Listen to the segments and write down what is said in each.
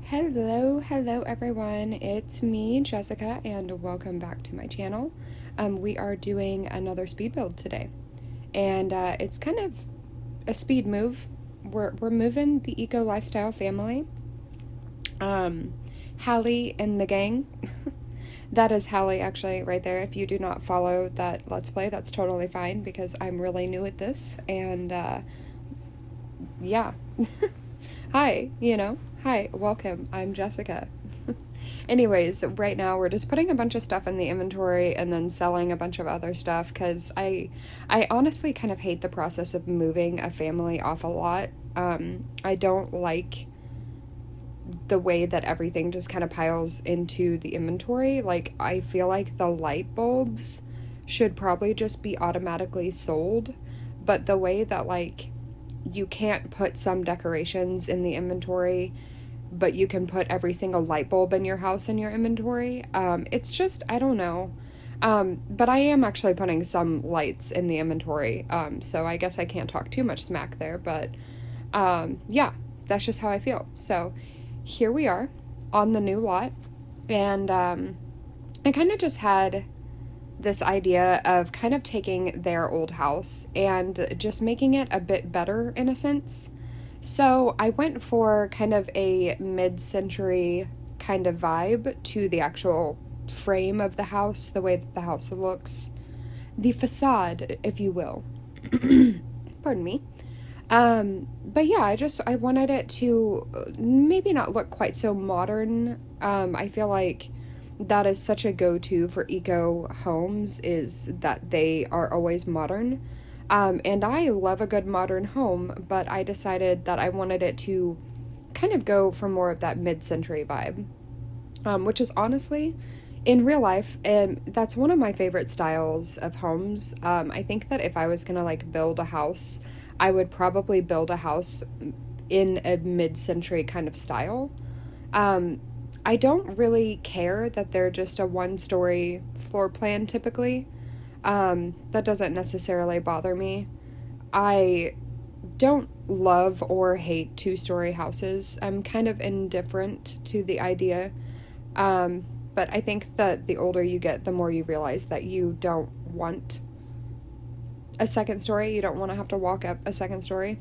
Hello everyone. It's me, Jessica, and welcome back to my channel. We are doing another speed build today, and it's kind of a speed move. We're moving the eco lifestyle family. Hallie and the gang. That is Hallie actually right there. If you do not follow that Let's Play, that's totally fine because I'm really new at this, and yeah. Hi, hi, welcome. I'm Jessica. Anyways, right now we're just putting a bunch of stuff in the inventory and then selling a bunch of other stuff because I honestly kind of hate the process of moving a family off a lot. I don't like the way that everything just kind of piles into the inventory. Like, I feel like the light bulbs should probably just be automatically sold, but the way that, like, you can't put some decorations in the inventory, but you can put every single light bulb in your house in your inventory. It's just, I don't know. But I am actually putting some lights in the inventory, so I guess I can't talk too much smack there, but yeah, that's just how I feel. So here we are on the new lot, and I kind of just had this idea of kind of taking their old house and just making it a bit better in a sense. So I went for kind of a mid-century kind of vibe to the actual frame of the house, the way that the house looks, the facade, if you will. Pardon me. But yeah, I wanted it to maybe not look quite so modern. I feel like that is such a go-to for eco homes, is that they are always modern. And I love a good modern home, but I decided that I wanted it to kind of go for more of that mid-century vibe, which is honestly, in real life, that's one of my favorite styles of homes. I think that if I was gonna like build a house, I would probably build a house in a mid-century kind of style. I don't really care that they're just a one-story floor plan typically. That doesn't necessarily bother me. I don't love or hate two-story houses. I'm kind of indifferent to the idea. But I think that the older you get, the more you realize that you don't want a second story. You don't want to have to walk up a second story.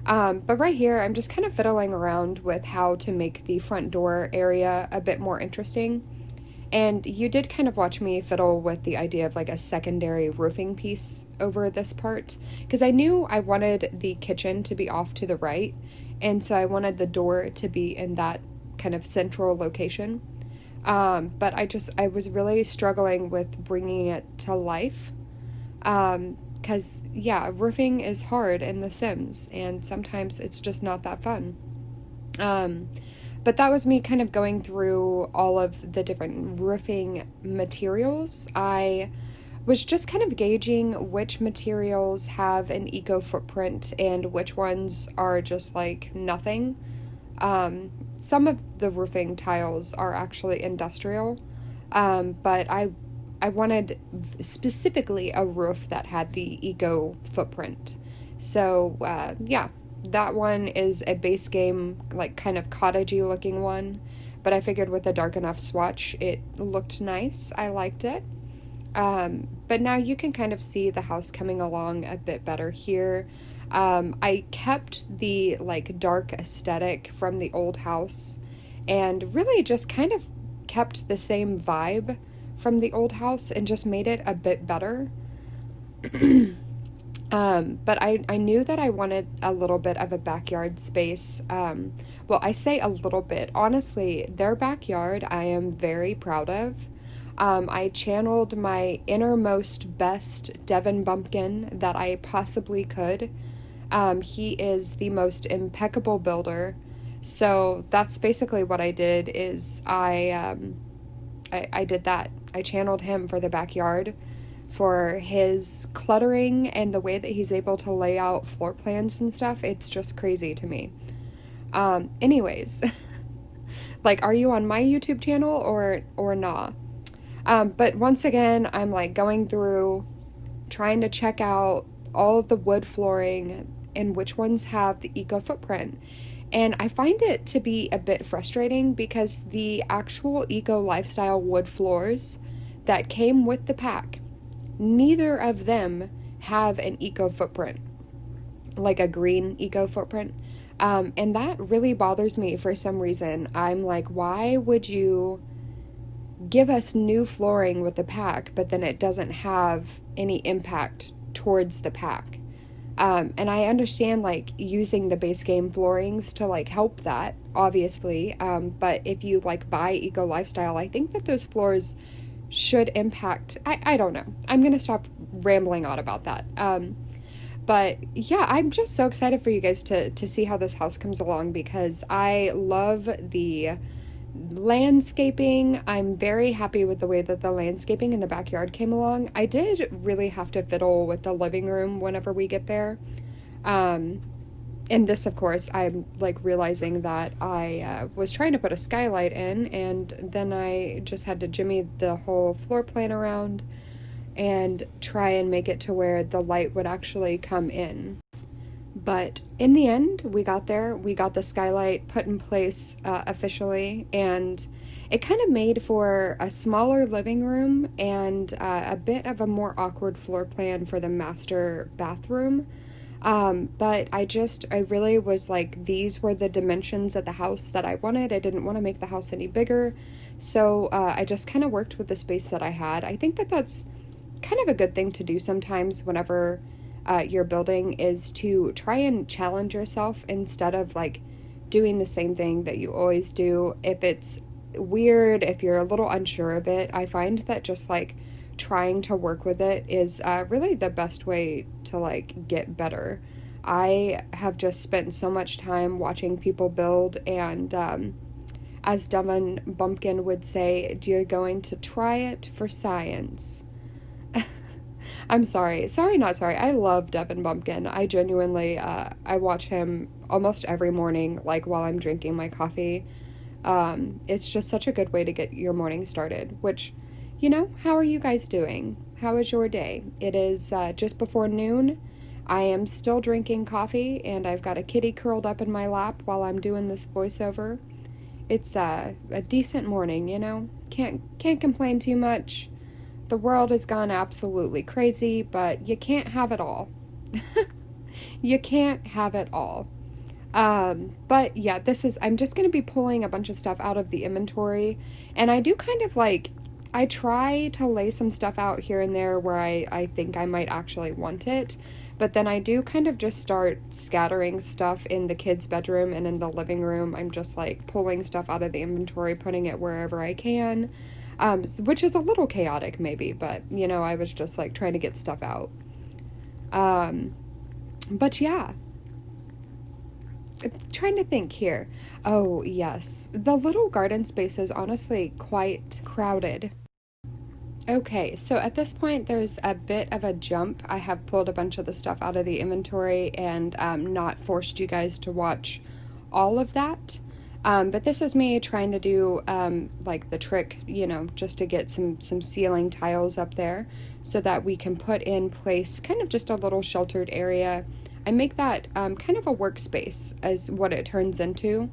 But right here, I'm just kind of fiddling around with how to make the front door area a bit more interesting. And you did kind of watch me fiddle with the idea of like a secondary roofing piece over this part, because I knew I wanted the kitchen to be off to the right, and so I wanted the door to be in that kind of central location. But I was really struggling with bringing it to life. Because, yeah, roofing is hard in The Sims, and sometimes it's just not that fun. But that was me kind of going through all of the different roofing materials. I was just kind of gauging which materials have an eco footprint and which ones are just like nothing. Some of the roofing tiles are actually industrial, but I wanted specifically a roof that had the eco footprint. So, yeah, that one is a base game, like kind of cottagey looking one, but I figured with a dark enough swatch, it looked nice. I liked it. But now you can kind of see the house coming along a bit better here. I kept the like dark aesthetic from the old house and really just kind of kept the same vibe from the old house and just made it a bit better. But I knew that I wanted a little bit of a backyard space. Well, I say a little bit. Honestly, their backyard I am very proud of. I channeled my innermost best Devin Bumpkin that I possibly could. He is the most impeccable builder. So that's basically what I did is I did that. I channeled him for the backyard, for his cluttering and the way that he's able to lay out floor plans and stuff. It's just crazy to me. Anyways, like, are you on my YouTube channel or not? But once again, I'm like going through, trying to check out all of the wood flooring and which ones have the eco footprint. And I find it to be a bit frustrating because the actual eco lifestyle wood floors that came with the pack, neither of them have an eco footprint, like a green eco footprint. And that really bothers me for some reason. I'm like, why would you give us new flooring with the pack, but then it doesn't have any impact towards the pack? And I understand like using the base game floorings to like help that, obviously. But if you like buy eco lifestyle, I think that those floors should impact. I don't know. I'm gonna stop rambling on about that. But yeah, I'm just so excited for you guys to see how this house comes along because I love the landscaping. I'm very happy with the way that the landscaping in the backyard came along. I did really have to fiddle with the living room whenever we get there. Um, and this, of course, I'm like realizing that I was trying to put a skylight in, and then I just had to jimmy the whole floor plan around and try and make it to where the light would actually come in. But in the end, we got there. We got the skylight put in place officially, and it kind of made for a smaller living room and a bit of a more awkward floor plan for the master bathroom. But I really was like, these were the dimensions of the house that I wanted. I didn't want to make the house any bigger. So I just kind of worked with the space that I had. I think that that's kind of a good thing to do sometimes whenever you're building, is to try and challenge yourself instead of like doing the same thing that you always do. If it's weird, if you're a little unsure of it, I find that just like trying to work with it is really the best way to like get better. I have just spent so much time watching people build, and as Devin Bumpkin would say, you're going to try it for science. I'm sorry. Sorry, not sorry. I love Devin Bumpkin. I genuinely, I watch him almost every morning, like while I'm drinking my coffee. It's just such a good way to get your morning started, which, how are you guys doing? How is your day? It is just before noon. I am still drinking coffee, and I've got a kitty curled up in my lap while I'm doing this voiceover. It's a decent morning, Can't complain too much. The world has gone absolutely crazy, but you can't have it all. You can't have it all. But yeah, I'm just going to be pulling a bunch of stuff out of the inventory. And I do kind of like, I try to lay some stuff out here and there where I think I might actually want it. But then I do kind of just start scattering stuff in the kids' bedroom and in the living room. I'm just like pulling stuff out of the inventory, putting it wherever I can. Which is a little chaotic maybe, but I was just like trying to get stuff out. But yeah, I'm trying to think here. Oh yes, the little garden space is honestly quite crowded. Okay, so at this point there's a bit of a jump. I have pulled a bunch of the stuff out of the inventory and not forced you guys to watch all of that. But this is me trying to do like the trick, just to get some ceiling tiles up there so that we can put in place kind of just a little sheltered area and make that kind of a workspace as what it turns into.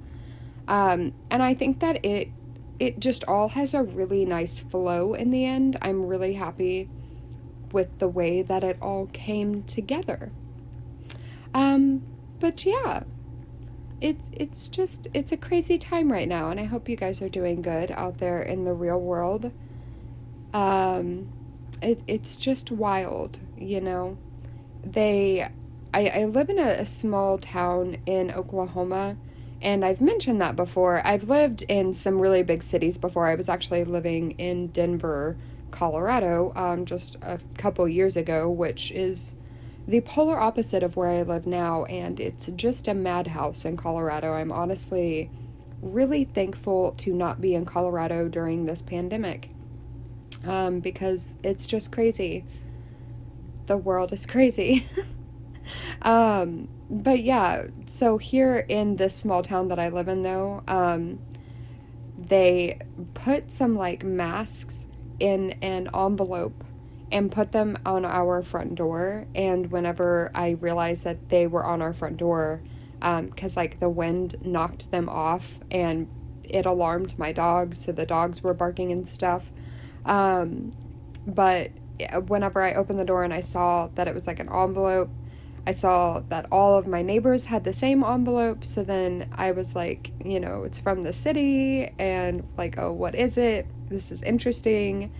And I think that it just all has a really nice flow in the end. I'm really happy with the way that it all came together. But yeah. It's a crazy time right now, and I hope you guys are doing good out there in the real world. It's just wild, I live in a small town in Oklahoma, and I've mentioned that before. I've lived in some really big cities before. I was actually living in Denver, Colorado, just a couple years ago, which is the polar opposite of where I live now, and it's just a madhouse in Colorado. I'm honestly really thankful to not be in Colorado during this pandemic, because it's just crazy. The world is crazy. But yeah, so here in this small town that I live in, though, they put some like masks in an envelope and put them on our front door. And whenever I realized that they were on our front door, because like the wind knocked them off and it alarmed my dogs, so the dogs were barking and stuff. But whenever I opened the door and I saw that it was like an envelope, I saw that all of my neighbors had the same envelope. So then I was like, it's from the city, and like, oh, what is it? This is interesting.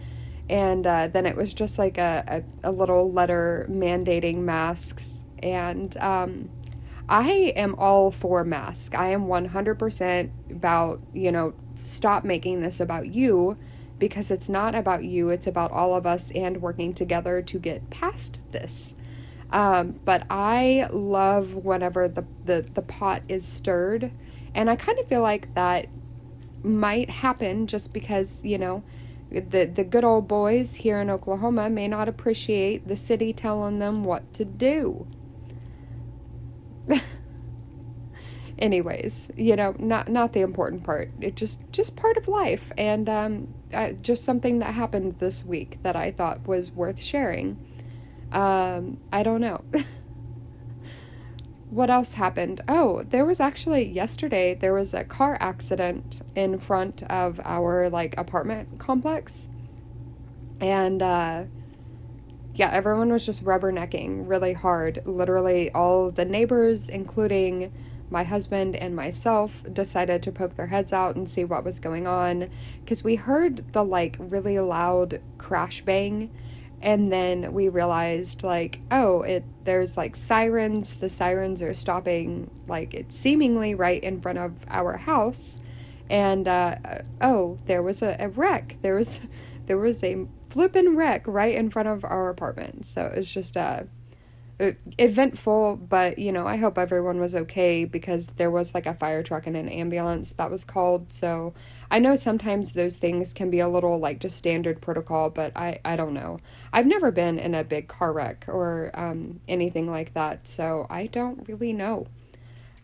And then it was just like a little letter mandating masks. And I am all for masks. I am 100% about, stop making this about you, because it's not about you. It's about all of us and working together to get past this. But I love whenever the pot is stirred. And I kind of feel like that might happen just because, the good old boys here in Oklahoma may not appreciate the city telling them what to do. Anyways, not the important part. It just part of life, and just something that happened this week that I thought was worth sharing. I don't know. What else happened? Oh, there was actually yesterday, there was a car accident in front of our like apartment complex. And yeah, everyone was just rubbernecking really hard. Literally all of the neighbors, including my husband and myself, decided to poke their heads out and see what was going on, because we heard the like really loud crash bang. And then we realized, like, oh, there's like sirens. The sirens are stopping, like, it's seemingly right in front of our house. And oh, there was a wreck. There was a flippin' wreck right in front of our apartment. So it's just eventful, but I hope everyone was okay, because there was like a fire truck and an ambulance that was called. So I know sometimes those things can be a little like just standard protocol, but I don't know. I've never been in a big car wreck or anything like that, so I don't really know.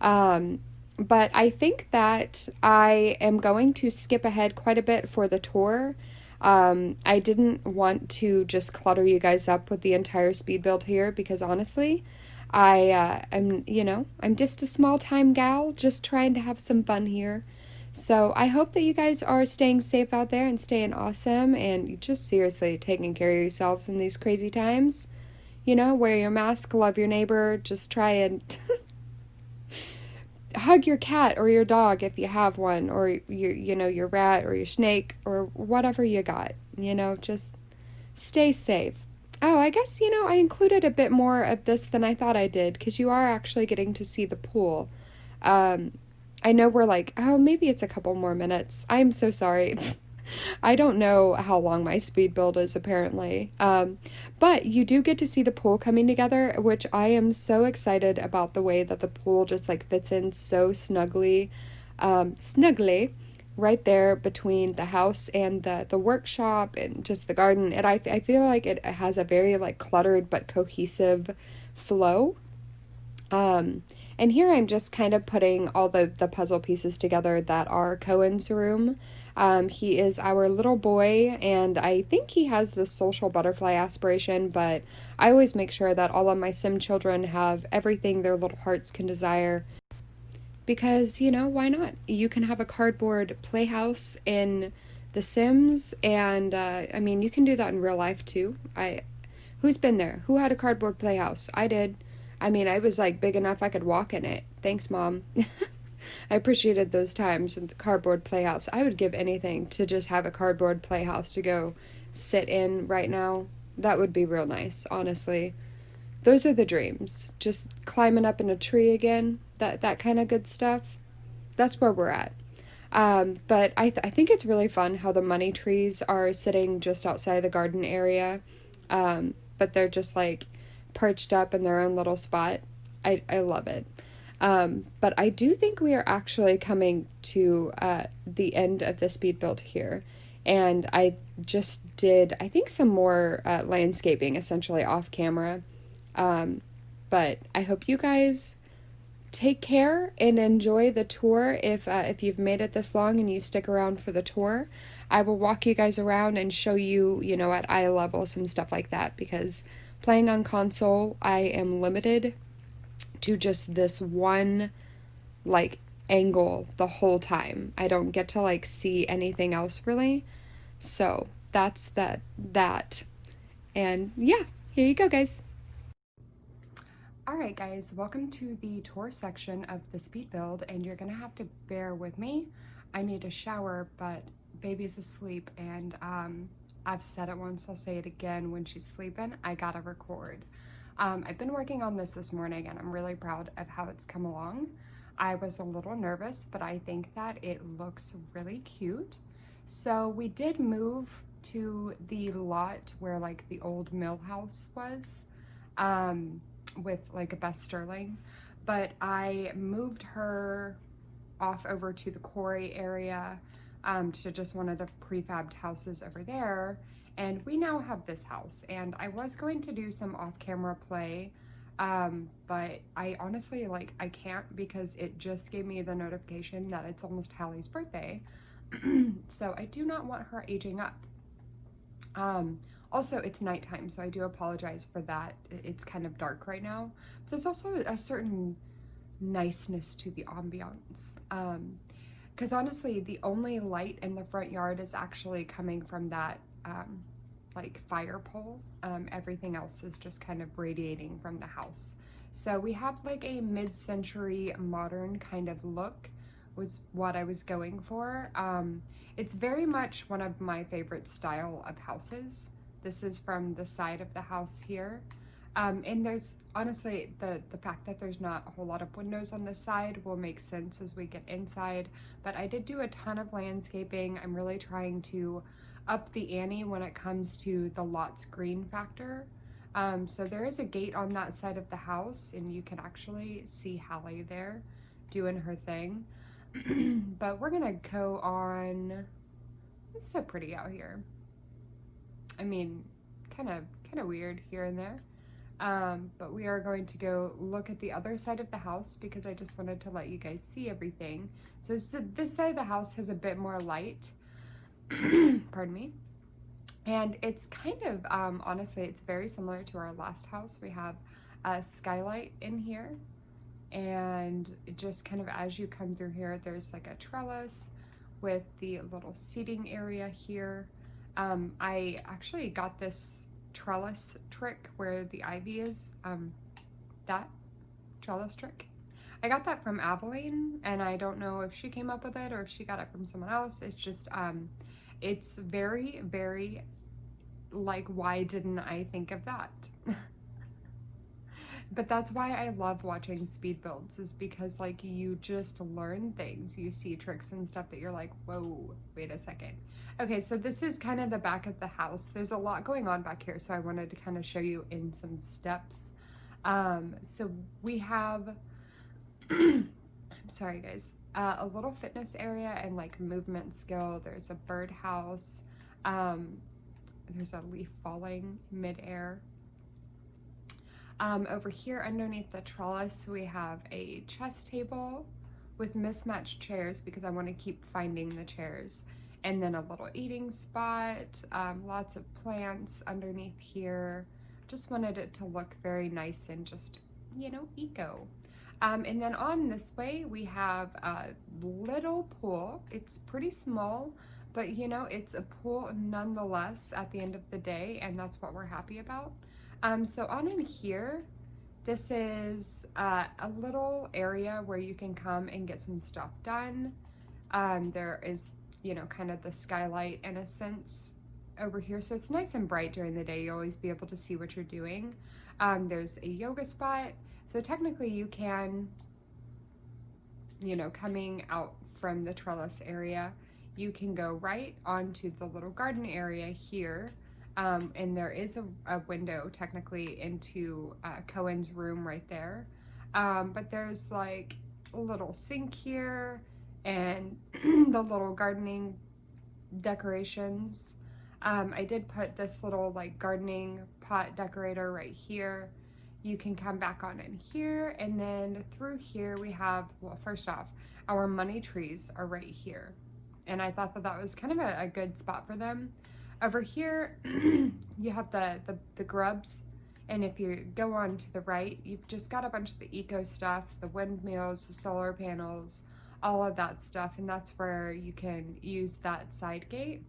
But I think that I am going to skip ahead quite a bit for the tour. I didn't want to just clutter you guys up with the entire speed build here, because honestly, I'm just a small time gal just trying to have some fun here. So I hope that you guys are staying safe out there and staying awesome, and just seriously taking care of yourselves in these crazy times. Wear your mask, love your neighbor, just try and hug your cat or your dog if you have one, or your rat or your snake or whatever you got. Just stay safe. Oh, I guess I included a bit more of this than I thought I did, because you are actually getting to see the pool. I know we're like, oh, maybe it's a couple more minutes. I'm so sorry. I don't know how long my speed build is, apparently. But you do get to see the pool coming together, which I am so excited about, the way that the pool just like fits in so snugly right there between the house and the workshop and just the garden. And I feel like it has a very like cluttered but cohesive flow. And here I'm just kind of putting all the puzzle pieces together that are Cohen's room. He is our little boy, and I think he has the social butterfly aspiration, but I always make sure that all of my sim children have everything their little hearts can desire. Because, why not? You can have a cardboard playhouse in The Sims, and you can do that in real life too. Who's been there? Who had a cardboard playhouse? I did. I was like big enough I could walk in it. Thanks, Mom. I appreciated those times in the cardboard playhouse. I would give anything to just have a cardboard playhouse to go sit in right now. That would be real nice, honestly. Those are the dreams. Just climbing up in a tree again, that kind of good stuff. That's where we're at. But I think it's really fun how the money trees are sitting just outside the garden area. But they're just like perched up in their own little spot. I love it. But I do think we are actually coming to the end of the speed build here. And I just did, I think, some more landscaping essentially off camera. But I hope you guys take care and enjoy the tour. If you've made it this long and you stick around for the tour, I will walk you guys around and show you, at eye level, some stuff like that, because playing on console, I am limited to just this one like angle the whole time. I don't get to like see anything else really. So that's that. And yeah, here you go, guys. All right, guys, welcome to the tour section of the speed build, and you're gonna have to bear with me. I need a shower, but baby's asleep, and I've said it once, I'll say it again. When she's sleeping, I gotta record. I've been working on this morning, and I'm really proud of how it's come along. I was a little nervous, but I think that it looks really cute. So we did move to the lot where like the old mill house was. With like a Beth Sterling, but I moved her off over to the quarry area, to just one of the prefabbed houses over there, and we now have this house. And I was going to do some off-camera play, but I honestly I can't, because it just gave me the notification that it's almost Hallie's birthday. So I do not want her aging up. Also, it's nighttime, so I do apologize for that. It's kind of dark right now. But there's also a certain niceness to the ambiance. Because honestly, the only light in the front yard is actually coming from that like fire pole. Everything else is just kind of radiating from the house. So we have like a mid-century modern kind of look, was what I was going for. It's very much one of my favorite style of houses. This is from the side of the house here. And there's honestly, the fact that there's not a whole lot of windows on this side will make sense as we get inside. But I did do a ton of landscaping. I'm really trying to up the ante when it comes to the lot's green factor. So there is a gate on that side of the house, and you can actually see Hallie there doing her thing. But we're gonna go on. It's so pretty out here. I mean, kind of weird here and there. But we are going to go look at the other side of the house, because I just wanted to let you guys see everything. So this side of the house has a bit more light. Pardon me. And it's kind of, honestly, it's very similar to our last house. We have a skylight in here, and just kind of as you come through here, there's like a trellis with the little seating area here. I actually got this trellis trick where the ivy is, that trellis trick. I got that from Aveline, and I don't know if she came up with it or if she got it from someone else. It's just, it's very, very, like, why didn't I think of that? But that's why I love watching speed builds, is because like you just learn things. You see tricks and stuff that you're like, whoa, wait a second. Okay, so this is kind of the back of the house. There's a lot going on back here, so I wanted to kind of show you in some steps. So we have, I'm sorry guys, a little fitness area and like movement skill. There's a birdhouse. There's a leaf falling midair. Over here underneath the trellis, we have a chess table with mismatched chairs, because I want to keep finding the chairs. And then a little eating spot, lots of plants underneath here. Just wanted it to look very nice and just, you know, eco. And then on this way, we have a little pool. It's pretty small, but you know, it's a pool nonetheless at the end of the day, and that's what we're happy about. So on in here, this is a little area where you can come and get some stuff done. There is, you know, kind of the skylight in a sense over here. So it's nice and bright during the day. You'll always be able to see what you're doing. There's a yoga spot. So technically you can, you know, coming out from the trellis area, you can go right onto the little garden area here. And there is a window technically into Cohen's room right there. But there's like a little sink here and the little gardening decorations. I did put this little like gardening pot decorator right here. You can come back on in here, and then through here we have, well, first off, our money trees are right here. And I thought that that was kind of a good spot for them. Over here, you have the grubs. And if you go on to the right, you've just got a bunch of the eco stuff, the windmills, the solar panels, all of that stuff, and that's where you can use that side gate.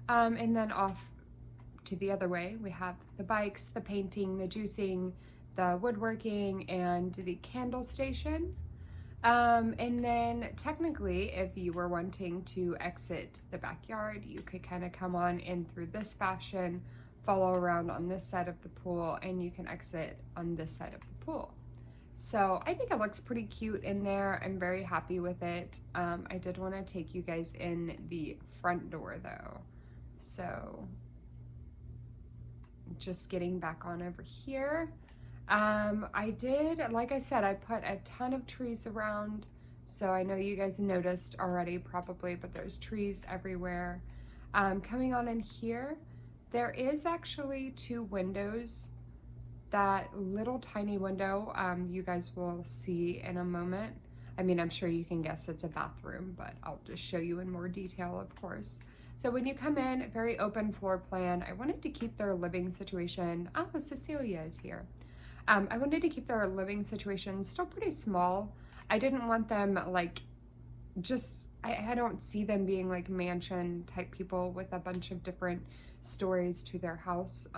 And then off to the other way, we have the bikes, the painting, the juicing, the woodworking, and the candle station. And then technically, if you were wanting to exit the backyard, you could kind of come on in through this fashion, follow around on this side of the pool, and you can exit on this side of the pool. So I think it looks pretty cute in there. I'm very happy with it. I did want to take you guys in the front door though. So just getting back on over here. I did, like I said, I put a ton of trees around. So I know you guys noticed already probably, but there's trees everywhere. Coming on in here, there is actually 2 windows. That little tiny window, you guys will see in a moment. I mean, I'm sure you can guess it's a bathroom, but I'll just show you in more detail, of course. So when you come in, very open floor plan. I wanted to keep their living situation, oh, Cecilia is here. I wanted to keep their living situation still pretty small. I didn't want them like, I don't see them being like mansion type people with a bunch of different stories to their house.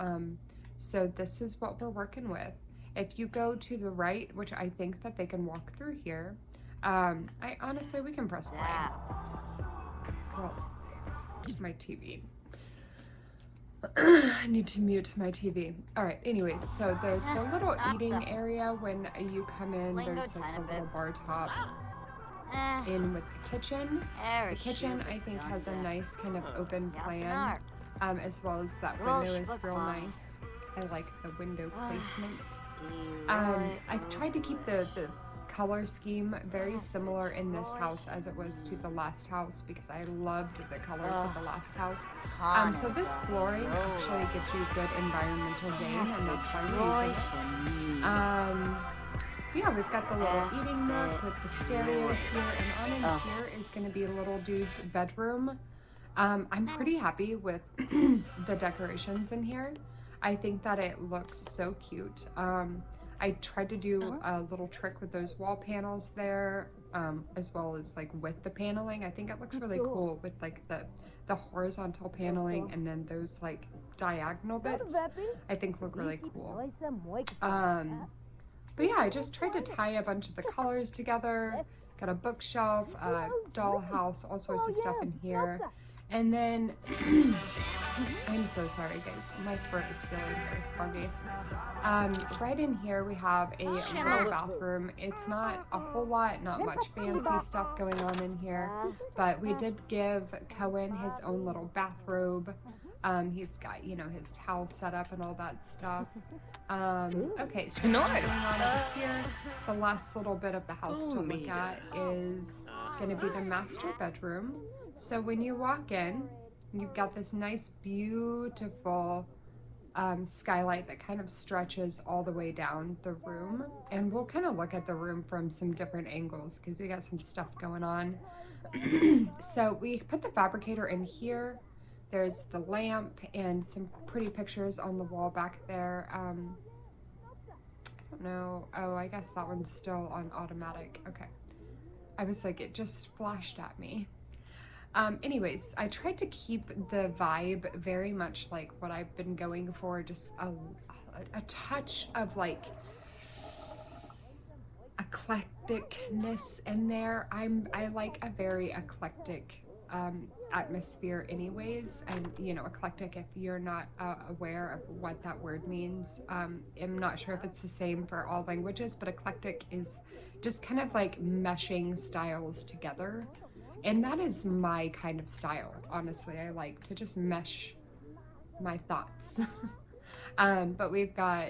So this is what we're working with. If you go to the right, which I think that they can walk through here, I honestly, we can press play. Well, my TV. I need to mute my TV. All right, anyways, so there's the little eating area when you come in. There's like a little bar top in with the kitchen. The kitchen, I think, has a nice kind of open plan, as well as that window is real nice. I like the window placement. I tried to keep the color scheme very similar in this house as it was to the last house because I loved the colors of the last house. So this flooring actually gives you good environmental gain, and that's why we're using it. Yeah, we've got the little eating nook with the stereo here, and on in here is going to be little dude's bedroom. I'm pretty happy with the decorations in here. I think that it looks so cute. I tried to do a little trick with those wall panels there, as well as like with the paneling. I think it looks really cool with like the horizontal paneling and then those like diagonal bits. I think look really cool. But yeah, I just tried to tie a bunch of the colors together. Got a bookshelf, a dollhouse, all sorts of stuff in here. And then, I'm so sorry guys, my throat is feeling very foggy. Right in here we have a little bathroom. It's not a whole lot, not much fancy stuff going on in here, but we did give Cohen his own little bathrobe. He's got, you know, his towel set up and all that stuff. Okay, so going on over here, the last little bit of the house to look at is going to be the master bedroom. So when you walk in, you've got this nice, beautiful skylight that kind of stretches all the way down the room. And we'll kind of look at the room from some different angles because we got some stuff going on. So we put the fabricator in here. There's the lamp and some pretty pictures on the wall back there. I don't know. Oh, I guess that one's still on automatic. Okay. I was like, it just flashed at me. Anyways, I tried to keep the vibe very much like what I've been going for, just a touch of like eclecticness in there. I like a very eclectic atmosphere anyways, and you know, eclectic, if you're not aware of what that word means, I'm not sure if it's the same for all languages, but eclectic is just kind of like meshing styles together. And that is my kind of style, honestly. I like to just mesh my thoughts. But we've got,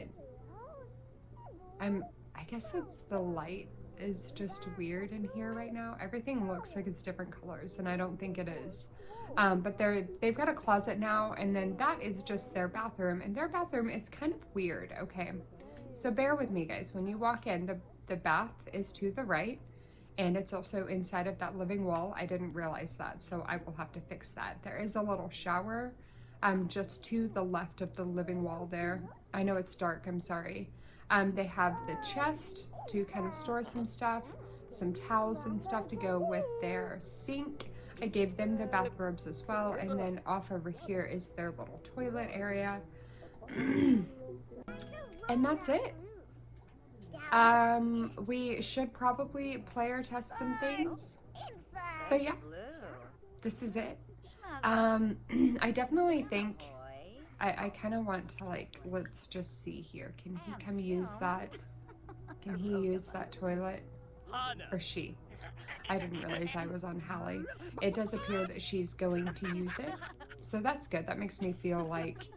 I guess it's the light is just weird in here right now. Everything looks like it's different colors, and I don't think it is. But they've got a closet now, and then that is just their bathroom, and their bathroom is kind of weird, okay? So bear with me, guys. When you walk in, the bath is to the right, and it's also inside of that living wall. I didn't realize that, so I will have to fix that. There is a little shower just to the left of the living wall there. I know it's dark, I'm sorry. They have the chest to kind of store some stuff, some towels and stuff to go with their sink. I gave them the bathrobes as well, and then off over here is their little toilet area. And that's it. We should probably player test some things, but yeah, this is it. I definitely think I kind of want to, like, let's just see here. Can he come use that? Can he use that toilet? Or she? I didn't realize I was on Hallie. It does appear that she's going to use it, so that's good. That makes me feel like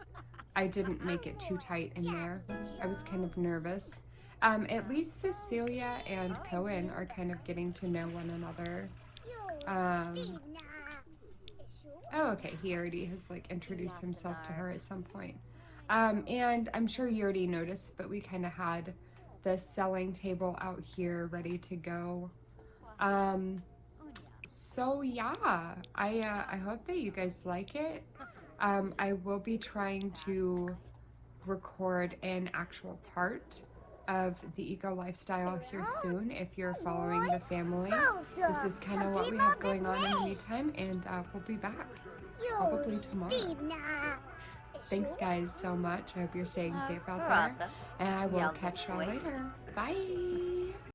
I didn't make it too tight in there. I was kind of nervous. At least Cecilia and Cohen are kind of getting to know one another. Oh, okay, he already has, like, introduced himself to her at some point. And I'm sure you already noticed, but we kind of had the selling table out here ready to go. So yeah, I hope that you guys like it. I will be trying to record an actual part of the eco lifestyle here soon if you're following the family. This is kind of what we have going on in the meantime, and we'll be back probably tomorrow. Thanks guys so much. I hope you're staying safe out there, and I will catch y'all later. Bye.